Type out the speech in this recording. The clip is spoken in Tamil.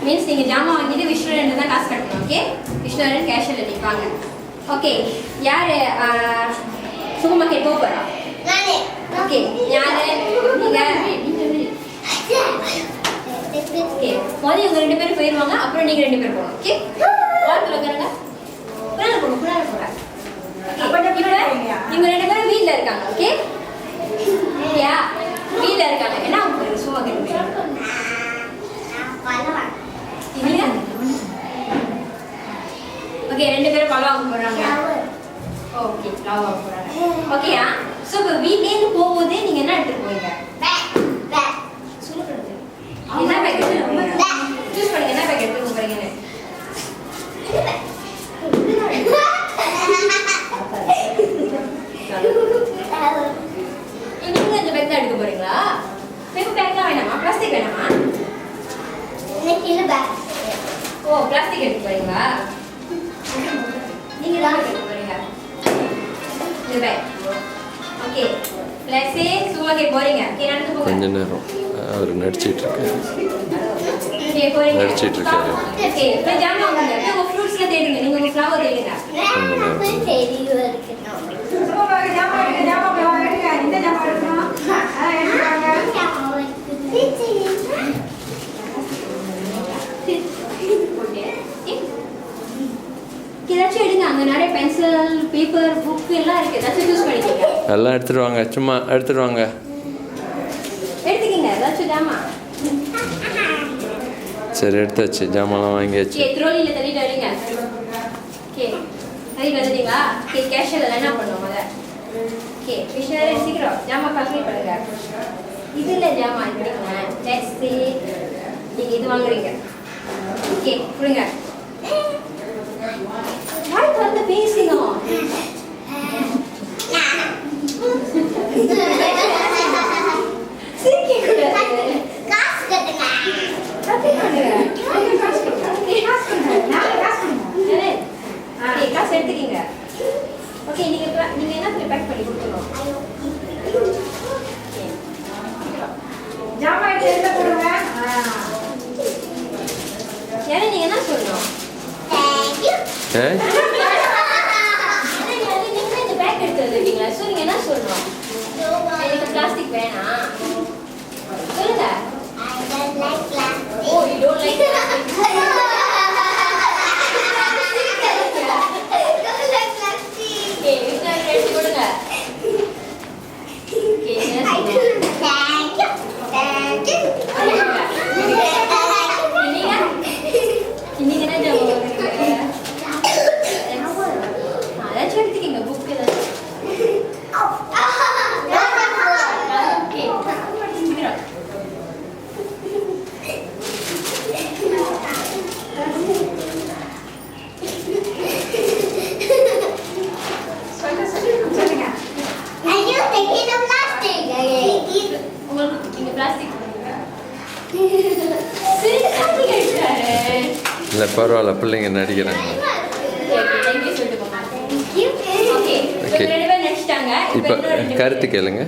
மீன்ஸ் நீங்கள் ஜாமான் வாங்கிட்டு விஷ்ணுவரன் தான் காசு கட்டணும். ஓகே, விஷ்ணுவரன் கேஷில் நிற்பாங்க. ஓகே, யார் சூப்பர் மார்க்கெட் போக போகிறா? ஓகே, யார் நீங்கள்? ஓகே, முதல்ல இவங்க 2 பேரும் போயிடுவாங்க, அப்புறம் நீங்கள் 2 பேரும் போகணும். ஓகே, வாரத்தில் உட்காருங்க. புறால போகிறேன். இவங்க 2 பேரும் வீட்டில் இருக்காங்க. ஓகே, இல்லையா? வீட்டில் இருக்காங்க. என்ன அவங்க போயிருக்கு சூப்பர் மார்க்கெட் போயிருக்கு. ஓகே, 2 பேரும் பழம் வாங்க போறாங்க. ஓகே, பழம் வாங்க போறாங்க. ஓகேயா? சோ இப்போ வீட்லேருந்து போகும்போது நீங்க என்ன எடுத்துட்டு போவீங்க? சொல்லுங்க. என்ன பேக் எடுத்துட்டு போவீங்க? சூஸ் பண்ணுங்க, என்ன பேக் எடுத்துட்டு போறீங்கன்னு. நீங்க இந்த பேக் தான் எடுக்க போறீங்களா? பேப்பர் பேக் தான் வேணாமா? பிளாஸ்டிக் வேணாமா? ஓ, பிளாஸ்டிக் எடுத்து போறீங்களா? நீங்க தான் எடுத்து போறீங்க. இந்த பேக். ஓகே, லெட்ஸ் சே சும்மாக்கே போறீங்க. ஓகே, நடந்து போங்க. கொஞ்ச நேரம் அவர் நடிச்சிட்டு இருக்காரு. ஓகே, போறீங்க. நடிச்சிட்டு இருக்காரு. ஓகே, இப்போ ஜாமா வாங்குங்க. இப்போ உங்க ஃப்ரூட்ஸ்ல தேடுங்க. நீங்க உங்க ஃப்ளவர் தேடுங்க. ஏதாச்சும் எடுங்க. அங்கே நிறைய பென்சில், பேப்பர், புக் எல்லாம் இருக்கு. ஏதாச்சும் யூஸ் பண்ணிக்கோங்க. எல்லாம் எடுத்துட்டு வாங்க, சும்மா எடுத்துட்டு வாங்க. எடுத்துக்கங்க ஏதாச்சும் ஜாமா. சரி, எடுத்தாச்சு, ஜாமான்லாம் வாங்கியாச்சு. ஓகே, ட்ரோலியில் தள்ளிட்டு வரீங்க. ஓகே, தள்ளி வந்துட்டீங்களா? ஓகே, கேஷியர் என்ன பண்ணுவோம் முதல்ல? ஓகே, விஷயம் சீக்கிரம் ஜாமா கால்குலேட் பண்ணுங்க. இதில் ஜாமா எடுத்துக்கோங்க. லெட்ஸ் சே நீங்கள் இது வாங்குறீங்க. ஓகே, கொடுங்க. வாய் திறந்து பேசணும். காசு எடுத்துக்கீங்க. ஓகே, நீங்க என்ன பேக் பண்ணி கொடுக்கணும்? ஜாமா எடுத்து போடுங்க. யாரே நீங்க என்ன சொல்லணும்? நீங்க இந்த பேக் எடுத்து வந்திருக்கீங்களா? ஸோ நீங்க என்ன சொல்லணும்? எனக்கு பிளாஸ்டிக் வேணாம் சொல்லுங்க. ஓ, யூ டோன்ட் லைக் பிளாஸ்டிக். இல்லை, பரவாயில்ல, பிள்ளைங்க நடிக்கிறாங்க. ஓகே, இப்போ கருத்து கேளுங்க.